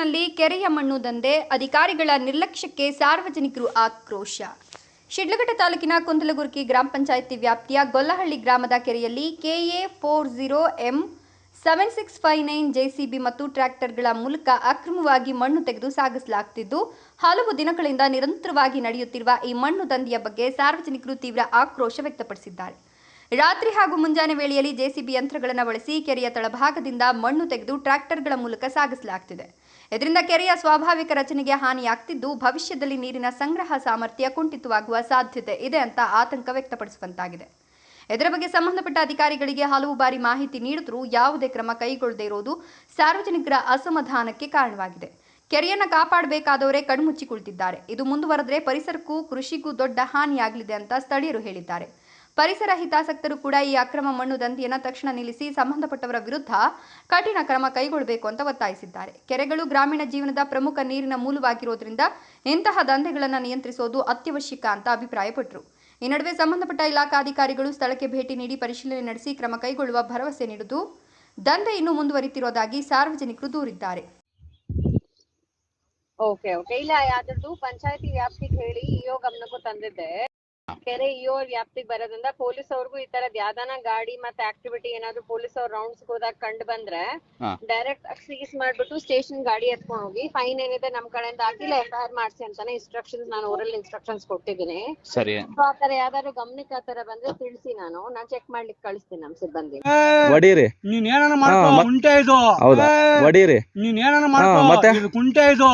ತಾಲೂಕಿನಲ್ಲಿ ಕೆರೆಯ ಮಣ್ಣು ದಂಧೆ, ಅಧಿಕಾರಿಗಳ ನಿರ್ಲಕ್ಷ್ಯಕ್ಕೆ ಸಾರ್ವಜನಿಕರು ಆಕ್ರೋಶ. ಶಿಡ್ಲಘಟ್ಟ ತಾಲೂಕಿನ ಕುಂದಲಗುರ್ಕಿ ಗ್ರಾಮ ಪಂಚಾಯಿತಿ ವ್ಯಾಪ್ತಿಯ ಗೊಲ್ಲಹಳ್ಳಿ ಗ್ರಾಮದ ಕೆರೆಯಲ್ಲಿ KA40M 7659 JCB ಮತ್ತು ಟ್ರ್ಯಾಕ್ಟರ್ಗಳ ಮೂಲಕ ಅಕ್ರಮವಾಗಿ ಮಣ್ಣು ತೆಗೆದು ಸಾಗಿಸಲಾಗುತ್ತಿದ್ದು, ಹಲವು ದಿನಗಳಿಂದ ನಿರಂತರವಾಗಿ ನಡೆಯುತ್ತಿರುವ ಈ ಮಣ್ಣು ದಂಧೆಯ ಬಗ್ಗೆ ಸಾರ್ವಜನಿಕರು ತೀವ್ರ ಆಕ್ರೋಶ ವ್ಯಕ್ತಪಡಿಸಿದ್ದಾರೆ. ರಾತ್ರಿ ಹಾಗೂ ಮುಂಜಾನೆ ವೇಳೆಯಲ್ಲಿ JCB ಯಂತ್ರಗಳನ್ನು ಬಳಸಿ ಕೆರೆಯ ತಳಭಾಗದಿಂದ ಮಣ್ಣು ತೆಗೆದು ಟ್ರ್ಯಾಕ್ಟರ್ಗಳ ಮೂಲಕ ಸಾಗಿಸಲಾಗುತ್ತಿದೆ. ಇದರಿಂದ ಕೆರೆಯ ಸ್ವಾಭಾವಿಕ ರಚನೆಗೆ ಹಾನಿಯಾಗುತ್ತಿದ್ದು, ಭವಿಷ್ಯದಲ್ಲಿ ನೀರಿನ ಸಂಗ್ರಹ ಸಾಮರ್ಥ್ಯ ಕುಂಠಿತವಾಗುವ ಸಾಧ್ಯತೆ ಇದೆ ಅಂತ ಆತಂಕ ವ್ಯಕ್ತಪಡಿಸುವಂತಾಗಿದೆ. ಇದರ ಬಗ್ಗೆ ಸಂಬಂಧಪಟ್ಟ ಅಧಿಕಾರಿಗಳಿಗೆ ಹಲವು ಬಾರಿ ಮಾಹಿತಿ ನೀಡಿದರೂ ಯಾವುದೇ ಕ್ರಮ ಕೈಗೊಳ್ಳದೇ ಇರುವುದು ಸಾರ್ವಜನಿಕರ ಅಸಮಾಧಾನಕ್ಕೆ ಕಾರಣವಾಗಿದೆ. ಕೆರೆಯನ್ನು ಕಾಪಾಡಬೇಕಾದವರೇ ಕಣ್ಮುಚ್ಚಿ ಕುಳಿತಿದ್ದಾರೆ. ಇದು ಮುಂದುವರೆದರೆ ಪರಿಸರಕ್ಕೂ ಕೃಷಿಗೂ ದೊಡ್ಡ ಹಾನಿಯಾಗಲಿದೆ ಅಂತ ಸ್ಥಳೀಯರು ಹೇಳಿದ್ದಾರೆ. ಪರಿಸರ ಹಿತಾಸಕ್ತರು ಕೂಡ ಈ ಅಕ್ರಮ ಮಣ್ಣು ದಂಧೆಯನ್ನು ತಕ್ಷಣ ನಿಲ್ಲಿಸಿ ಸಂಬಂಧಪಟ್ಟವರ ವಿರುದ್ಧ ಕಠಿಣ ಕ್ರಮ ಕೈಗೊಳ್ಳಬೇಕು ಅಂತ ಒತ್ತಾಯಿಸಿದ್ದಾರೆ. ಕೆರೆಗಳು ಗ್ರಾಮೀಣ ಜೀವನದ ಪ್ರಮುಖ ನೀರಿನ ಮೂಲವಾಗಿರೋದ್ರಿಂದ ಇಂತಹ ದಂಧೆಗಳನ್ನು ನಿಯಂತ್ರಿಸೋದು ಅತ್ಯವಶ್ಯಕ ಅಂತ ಅಭಿಪ್ರಾಯಪಟ್ಟರು. ಈ ನಡುವೆ ಸಂಬಂಧಪಟ್ಟ ಇಲಾಖಾಧಿಕಾರಿಗಳು ಸ್ಥಳಕ್ಕೆ ಭೇಟಿ ನೀಡಿ ಪರಿಶೀಲನೆ ನಡೆಸಿ ಕ್ರಮ ಕೈಗೊಳ್ಳುವ ಭರವಸೆ ನೀಡಿದ್ದು, ದಂಧೆ ಇನ್ನೂ ಮುಂದುವರಿತಿರೋದಾಗಿ ಸಾರ್ವಜನಿಕರು ದೂರಿದ್ದಾರೆ. ಓಕೆ ಇಲ್ಲ ಯಾವ್ದು ಪಂಚಾಯತಿ ವ್ಯಾಪ್ತಿಗೆ ಹೇಳಿ ಇಒ ಗಮನಕ್ಕೂ ತಂದಿದ್ದೆ. ಕೆರೆ ಇಒ ವ್ಯಾಪ್ತಿಗೆ ಬರೋದ್ರಿಂದ ಪೊಲೀಸ್ ಅವ್ರಿಗೂ ಈ ತರದ್ ಯಾವ್ದಾನ ಗಾಡಿ ಮತ್ತೆ ಆಕ್ಟಿವಿಟಿ ಏನಾದ್ರು ಪೊಲೀಸ್ ಅವ್ರ ರೌಂಡ್ಸ್ ಹೋದಾಗ ಕಂಡು ಬಂದ್ರೆ ಡೈರೆಕ್ಟ್ ಸೀಸ್ ಮಾಡ್ಬಿಟ್ಟು ಸ್ಟೇಷನ್ ಗಾಡಿ ಎತ್ಕೊಂಡು ಹೋಗಿ ಫೈನ್ ಏನಿದೆ ನಮ್ ಕಡೆಯಿಂದ ಹಾಕಿಲ್ಲ FIR ಮಾಡ್ಸಿ ಅಂತಾನೆ ಇನ್ಸ್ಟ್ರಕ್ಷನ್ಸ್ ನಾನು ಓರಲ್ ಇನ್ಸ್ಟ್ರಕ್ಷನ್ಸ್ ಕೊಟ್ಟಿದ್ದೀನಿ. ಸರಿ, ಆತರ ಯಾವ್ದಾದ್ರು ಗಮನಕ್ಕೆ ಆತರ ಬಂದ್ರೆ ತಿಳಿಸಿ, ನಾನು ಚೆಕ್ ಮಾಡ್ಲಿಕ್ಕೆ ಕಳಿಸ್ತೀನಿ ನಮ್ ಸಿಬ್ಬಂದಿ. ಹೊಡೀರಿ, ನೀನ್ ಏನಾನ ಮಾಡ್ಕೊ, ಕುಂಟೆ ಇದು. ಹೌದಾ? ಹೊಡೀರಿ, ನೀನ್ ಏನಾನ ಮಾಡ್ಕೊ, ಇದು ಕುಂಟೆ ಇದು.